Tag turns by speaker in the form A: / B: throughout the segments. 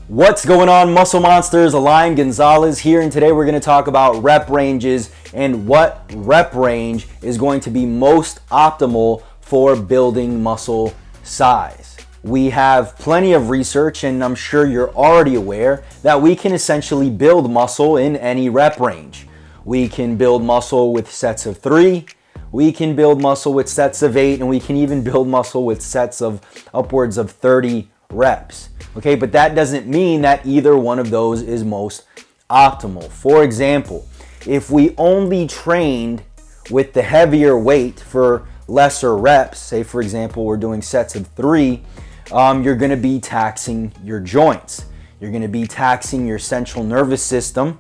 A: What's going on, muscle monsters? Elian Gonzalez here, and today we're going to talk about rep ranges and what rep range is going to be most optimal for building muscle size. We have plenty of research, and I'm sure you're already aware that we can essentially build muscle in any rep range. We can build muscle with sets of 3, we can build muscle with sets of 8, and we can even build muscle with sets of upwards of 30 reps. Okay, but that doesn't mean that either one of those is most optimal. For example, if we only trained with the heavier weight for lesser reps, say for example we're doing sets of 3, you're going to be taxing your joints. You're going to be taxing your central nervous system,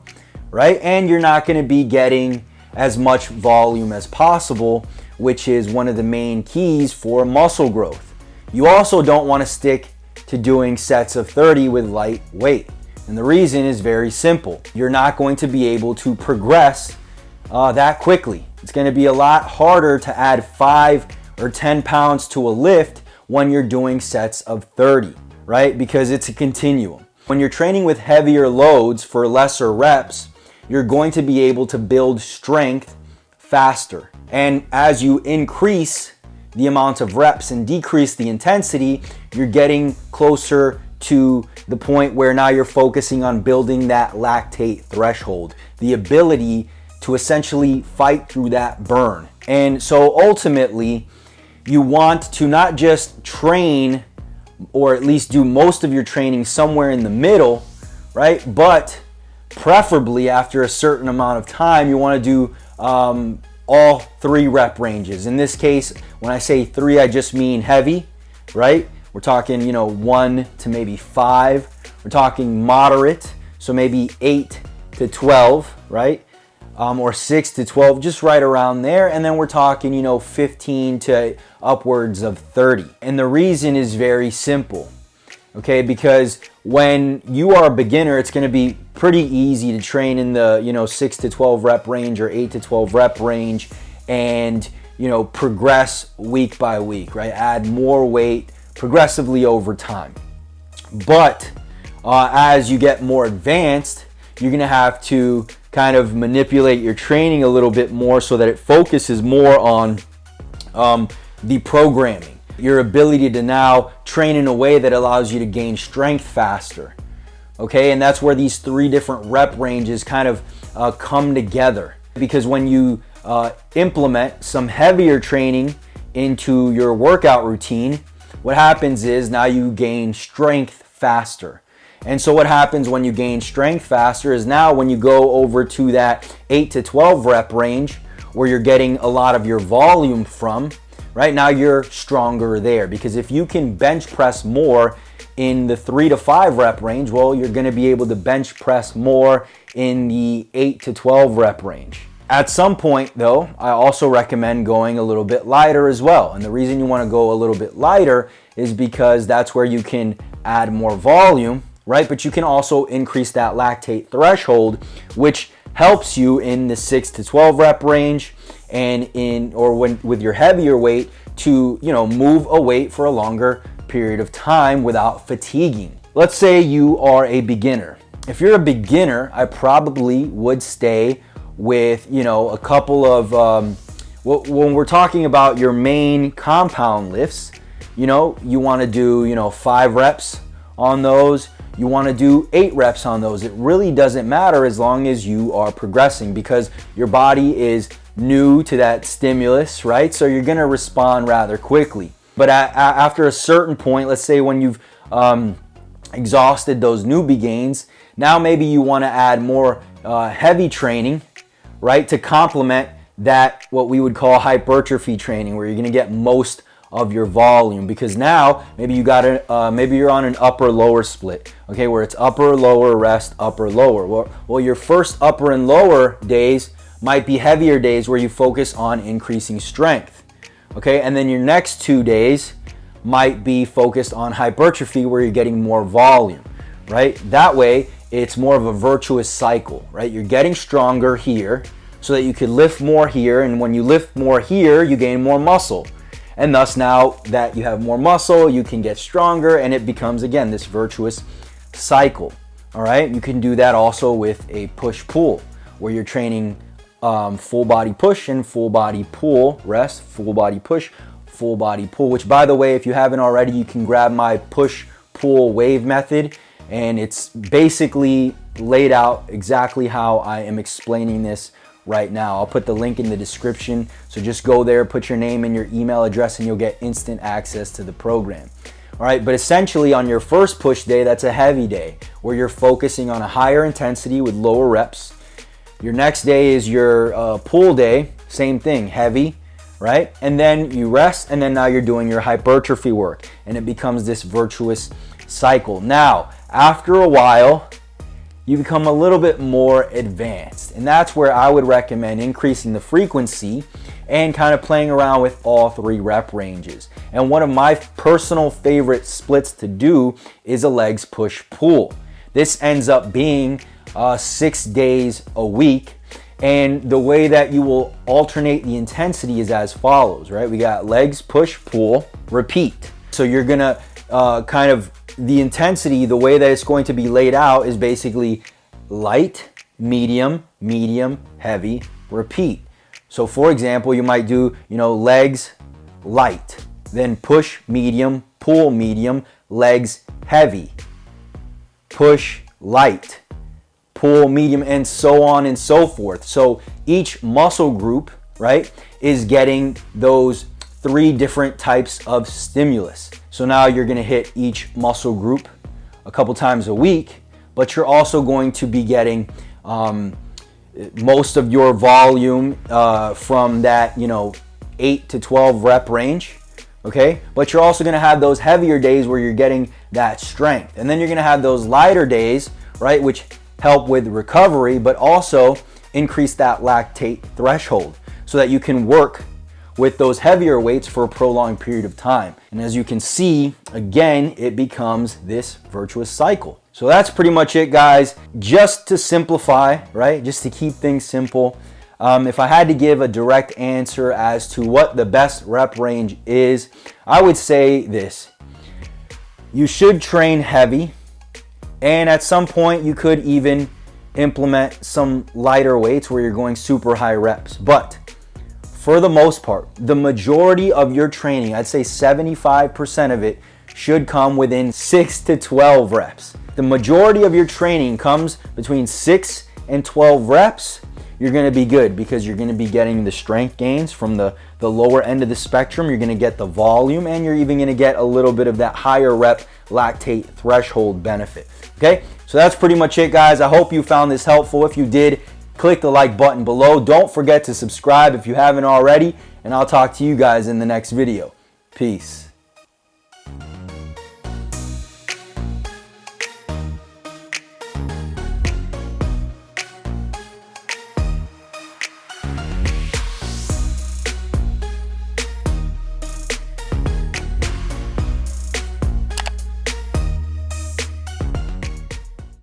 A: right? And you're not going to be getting as much volume as possible, which is one of the main keys for muscle growth. You also don't want to stick to doing sets of 30 with light weight. And the reason is very simple. You're not going to be able to progress that quickly. It's going to be a lot harder to add 5 or 10 pounds to a lift when you're doing sets of 30, right? Because it's a continuum. When you're training with heavier loads for lesser reps, you're going to be able to build strength faster. And as you increase the amount of reps and decrease the intensity, you're getting closer to the point where now you're focusing on building that lactate threshold, the ability to essentially fight through that burn. And so ultimately, you want to not just train, or at least do most of your training somewhere in the middle, right? But preferably after a certain amount of time, you want to do all 3 rep ranges. In this case, when I say 3, I just mean heavy, right? We're talking, 1 to maybe 5. We're talking moderate, so maybe 8 to 12, right? Or 6 to 12, just right around there. And then we're talking, 15 to upwards of 30. And the reason is very simple, okay? Because when you are a beginner, it's going to be pretty easy to train in the 6 to 12 rep range or 8 to 12 rep range and progress week by week, right? Add more weight progressively over time. But as you get more advanced, you're going to have to kind of manipulate your training a little bit more so that it focuses more on the programming, your ability to now train in a way that allows you to gain strength faster. Okay, and that's where these 3 different rep ranges kind of come together. Because when you implement some heavier training into your workout routine, what happens is now you gain strength faster. And so what happens when you gain strength faster is now when you go over to that 8 to 12 rep range where you're getting a lot of your volume from, right now you're stronger there. Because if you can bench press more in the 3 to 5 rep range, well, you're going to be able to bench press more in the 8 to 12 rep range. At some point though, I also recommend going a little bit lighter as well. And the reason you want to go a little bit lighter is because that's where you can add more volume, right? But you can also increase that lactate threshold, which helps you in the 6 to 12 rep range and with your heavier weight to, move a weight for a longer period of time without fatiguing. Let's say you are a beginner. If you're a beginner, I probably would stay with, a couple of, when we're talking about your main compound lifts, you want to do, 5 reps on those. You want to do 8 reps on those. It really doesn't matter as long as you are progressing because your body is new to that stimulus, right? So you're going to respond rather quickly. But after a certain point, let's say when you've exhausted those newbie gains, now maybe you want to add more heavy training, right? To complement that, what we would call hypertrophy training, where you're going to get most of your volume, because now maybe maybe you're on an upper lower split, okay, where it's upper lower rest upper lower. Well, your first upper and lower days might be heavier days where you focus on increasing strength, okay, and then your next 2 days might be focused on hypertrophy where you're getting more volume, right? That way it's more of a virtuous cycle, right? You're getting stronger here so that you can lift more here, and when you lift more here you gain more muscle. And thus now that you have more muscle, you can get stronger, and it becomes, again, this virtuous cycle. All right, you can do that also with a push-pull, where you're training full body push and full body pull, rest, full body push, full body pull, which, by the way, if you haven't already, you can grab my push-pull wave method, and it's basically laid out exactly how I am explaining this right now. I'll put the link in the description, so just go there, put your name and your email address, and you'll get instant access to the program. All right, but essentially on your first push day, that's a heavy day where you're focusing on a higher intensity with lower reps. Your next day is your pull day, same thing, heavy, right? And then you rest, and then now you're doing your hypertrophy work, and it becomes this virtuous cycle. Now, after a while, you become a little bit more advanced, and that's where I would recommend increasing the frequency and kind of playing around with all 3 rep ranges. And one of my personal favorite splits to do is a legs push-pull. This ends up being 6 days a week, and the way that you will alternate the intensity is as follows, right? We got legs push-pull, repeat. So you're gonna kind of, the intensity, the way that it's going to be laid out is basically light, medium, medium, heavy, repeat. So for example, you might do, legs light, then push medium, pull medium, legs heavy, push light, pull medium, and so on and so forth. So each muscle group, right, is getting those 3 different types of stimulus. So now you're gonna hit each muscle group a couple times a week, but you're also going to be getting most of your volume from that 8 to 12 rep range, okay? But you're also gonna have those heavier days where you're getting that strength. And then you're gonna have those lighter days, right, which help with recovery, but also increase that lactate threshold so that you can work with those heavier weights for a prolonged period of time. And as you can see, again, it becomes this virtuous cycle. So that's pretty much it, guys. Just to simplify, right? Just to keep things simple. If I had to give a direct answer as to what the best rep range is, I would say this. You should train heavy, and at some point you could even implement some lighter weights where you're going super high reps. But for the most part, the majority of your training, I'd say 75% of it, should come within 6 to 12 reps. The majority of your training comes between 6 and 12 reps. You're gonna be good because you're gonna be getting the strength gains from the lower end of the spectrum. You're gonna get the volume, and you're even gonna get a little bit of that higher rep lactate threshold benefit. Okay, so that's pretty much it, guys. I hope you found this helpful. If you did, click the like button below. Don't forget to subscribe if you haven't already, and I'll talk to you guys in the next video. Peace.